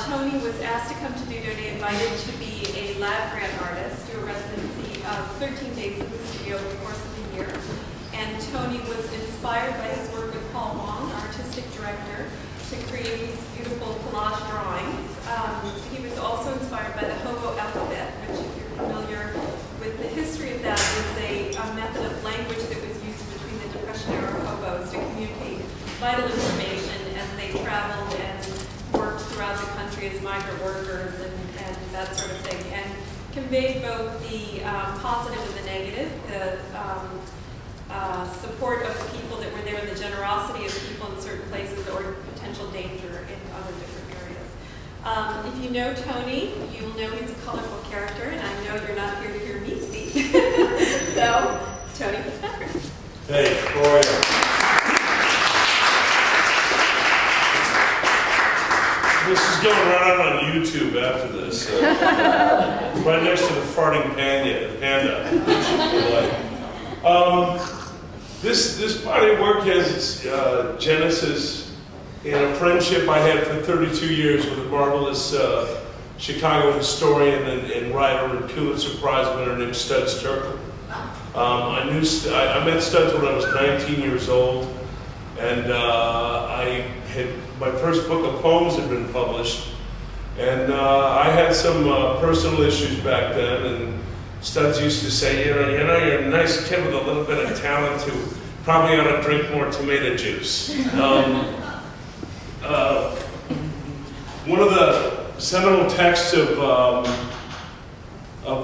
Tony was asked to come to Dieu Donne, invited to be a lab grant artist, do a residency of 13 days in the studio over the course of the year. And Tony was inspired by his work with Paul Wong, artistic director, to create these beautiful collage drawings. He was also inspired by the hobo alphabet, which, if you're familiar with the history of that, is a method of language that was used between the Depression-era hobos to communicate vital information as they traveled and worked throughout the country as migrant workers and that sort of thing, and conveyed both the positive and the negative, the support of the people that were there, and the generosity of people in certain places, or potential danger in other different areas. If you know Tony, you'll know he's a colorful character, and I know you're not here to hear me speak. So, Tony Fitzpatrick. Hey, how are you? This is going right out on YouTube after this. Right next to the farting panda. This body of work has its genesis in a friendship I had for 32 years with a marvelous Chicago historian and writer and Pulitzer Prize winner named Studs Terkel. I met Studs when I was 19 years old, and my first book of poems had been published, and I had some personal issues back then, and Studs used to say, you know, you're a nice kid with a little bit of talent who probably ought to drink more tomato juice. One of the seminal texts of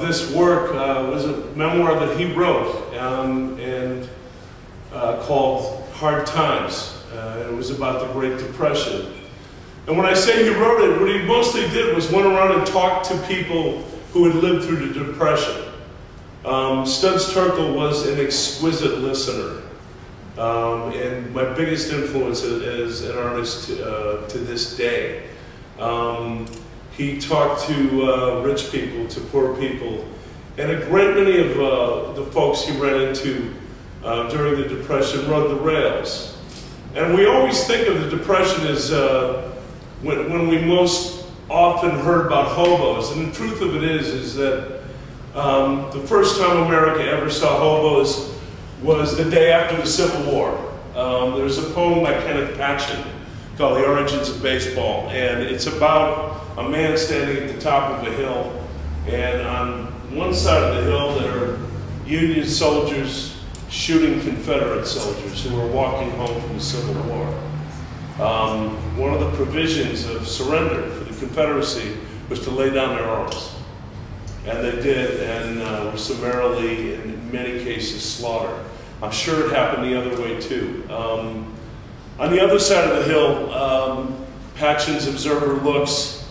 this work was a memoir that he wrote called Hard Times. It was about the Great Depression. And when I say he wrote it, what he mostly did was went around and talked to people who had lived through the Depression. Studs Terkel was an exquisite listener, and my biggest influence as an artist to this day. He talked to rich people, to poor people, and a great many of the folks he ran into during the Depression rode the rails. And we always think of the Depression as when we most often heard about hobos, and the truth of it is that the first time America ever saw hobos was the day after the Civil War. There's a poem by Kenneth Patchen called The Origins of Baseball, and it's about a man standing at the top of a hill, and on one side of the hill there are Union soldiers shooting Confederate soldiers who were walking home from the Civil War. One of the provisions of surrender for the Confederacy was to lay down their arms. And they did, and were summarily, in many cases, slaughtered. I'm sure it happened the other way too. On the other side of the hill, Patchen's observer looks,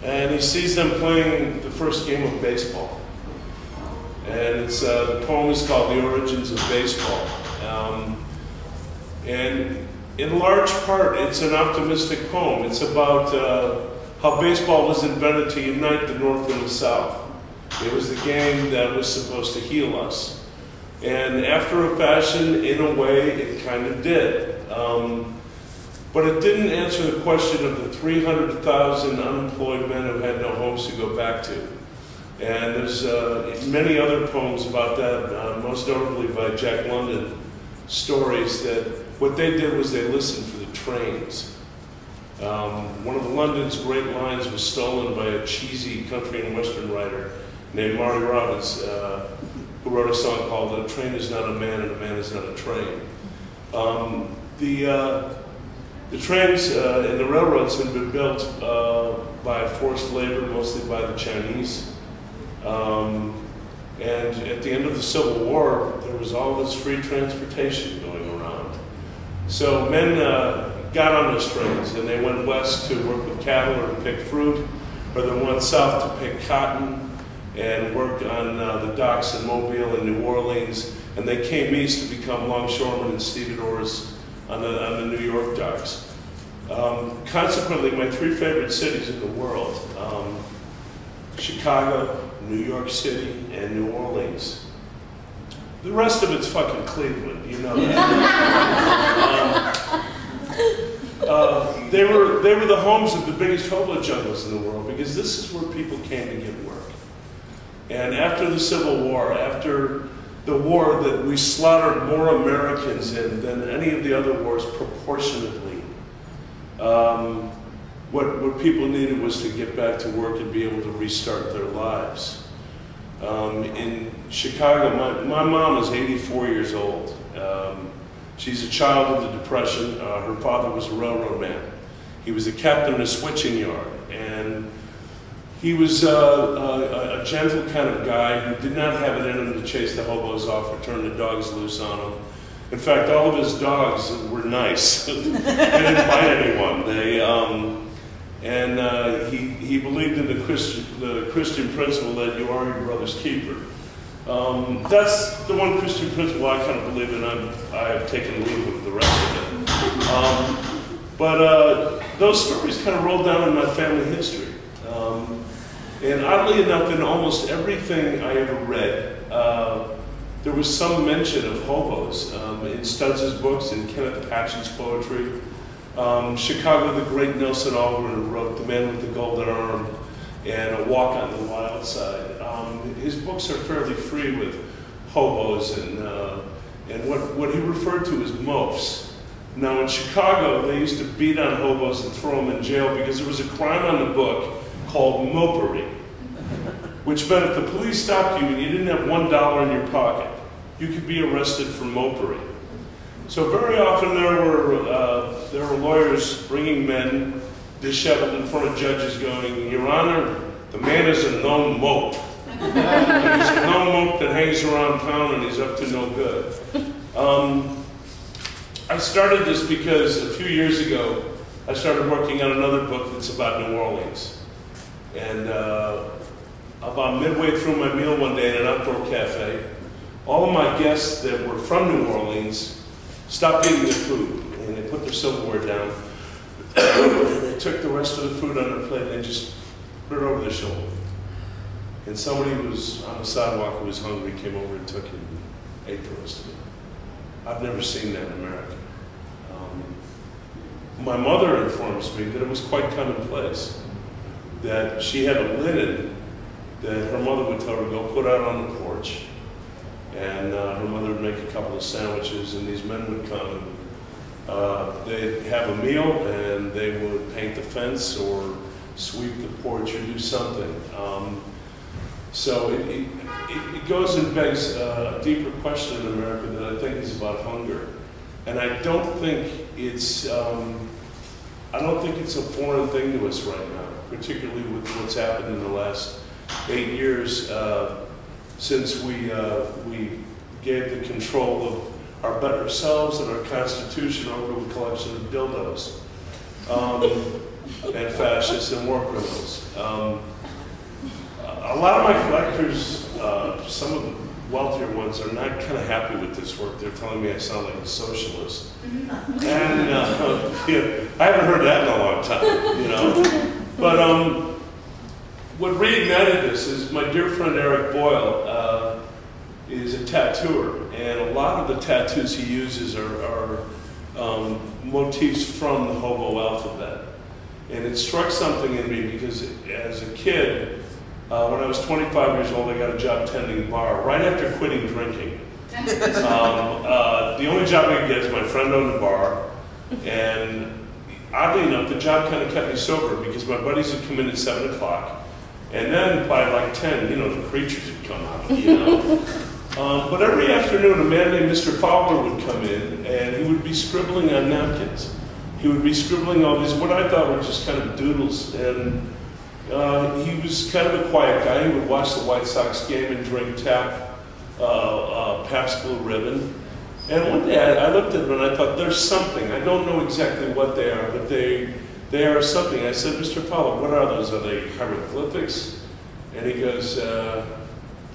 and he sees them playing the first game of baseball. And the poem is called The Origins of Baseball. And in large part, it's an optimistic poem. It's about how baseball was invented to unite the North and the South. It was the game that was supposed to heal us. And after a fashion, in a way, it kind of did. But it didn't answer the question of the 300,000 unemployed men who had no homes to go back to. And there's many other poems about that, most notably by Jack London, stories that what they did was they listened for the trains. One of London's great lines was stolen by a cheesy country and western writer named Marty Robbins, who wrote a song called "A Train Is Not a Man and a Man Is Not a Train." The trains and the railroads had been built by forced labor, mostly by the Chinese. And at the end of the Civil War, there was all this free transportation going around. So men got on those trains and they went west to work with cattle or to pick fruit, or they went south to pick cotton and work on the docks in Mobile and New Orleans, and they came east to become longshoremen and stevedores on the New York docks. Consequently, my three favorite cities in the world, Chicago, New York City, and New Orleans. The rest of it's fucking Cleveland, you know that. they were the homes of the biggest hobo jungles in the world, because this is where people came to get work. And after the Civil War, after the war that we slaughtered more Americans in than any of the other wars proportionately, what people needed was to get back to work and be able to restart their lives. In Chicago, my mom is 84 years old. She's a child of the Depression. Her father was a railroad man. He was a captain in a switching yard, and he was a gentle kind of guy who did not have it in him to chase the hobos off or turn the dogs loose on them. In fact, all of his dogs were nice. They didn't bite anyone. He believed in the Christian principle that you are your brother's keeper. That's the one Christian principle I kind of believe in. I have taken leave of the rest of it. But those stories kind of rolled down in my family history. And oddly enough, in almost everything I ever read, there was some mention of hobos. In Studs' books, in Kenneth Patchen's poetry. Chicago, the great Nelson Algren, who wrote The Man with the Golden Arm and A Walk on the Wild Side. His books are fairly free with hobos and what he referred to as mopes. Now in Chicago, they used to beat on hobos and throw them in jail because there was a crime on the book called mopery, which meant if the police stopped you and you didn't have $1 in your pocket, you could be arrested for mopery. So very often there were lawyers bringing men disheveled in front of judges going, "Your Honor, the man is a known mope. He's a known mope that hangs around town and he's up to no good." I started this because a few years ago I started working on another book that's about New Orleans. And about midway through my meal one day in an outdoor cafe, all of my guests that were from New Orleans stopped eating their food, and they put their silverware down, and they took the rest of the food on their plate and they just put it over their shoulder. And somebody who was on the sidewalk who was hungry came over and took it and ate the rest of it. I've never seen that in America. My mother informs me that it was quite commonplace, that she had a linen that her mother would tell her to go put out on the porch, and her mother would make a couple of sandwiches, and these men would come and they'd have a meal, and they would paint the fence or sweep the porch or do something. So it goes and begs a deeper question in America that I think is about hunger, and I don't think it's a foreign thing to us right now, particularly with what's happened in the last 8 years since we gave the control of our better selves and our Constitution over to a collection of dildos and fascists and war criminals. A lot of my collectors, some of the wealthier ones, are not kind of happy with this work. They're telling me I sound like a socialist. And yeah, I haven't heard that in a long time, you know. But what reignited this is my dear friend Eric Boyle is a tattooer, and a lot of the tattoos he uses are motifs from the hobo alphabet. And it struck something in me because as a kid, when I was 25 years old, I got a job tending bar right after quitting drinking. The only job I could get is my friend owned the bar, and oddly enough, the job kind of kept me sober because my buddies would come in at 7 o'clock, and then by like 10, you know, the creatures would come out, you know. But every afternoon, a man named Mr. Fowler would come in, and he would be scribbling on napkins. He would be scribbling all these, what I thought were just kind of doodles, and he was kind of a quiet guy. He would watch the White Sox game and drink Pabst Blue Ribbon. And one day I looked at him and I thought, there's something. I don't know exactly what they are, but they are something. I said, Mr. Fowler, what are those? Are they hieroglyphics? And he goes,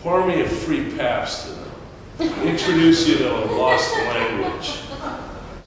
pour me a free Pabst, and I'll introduce you to a lost language.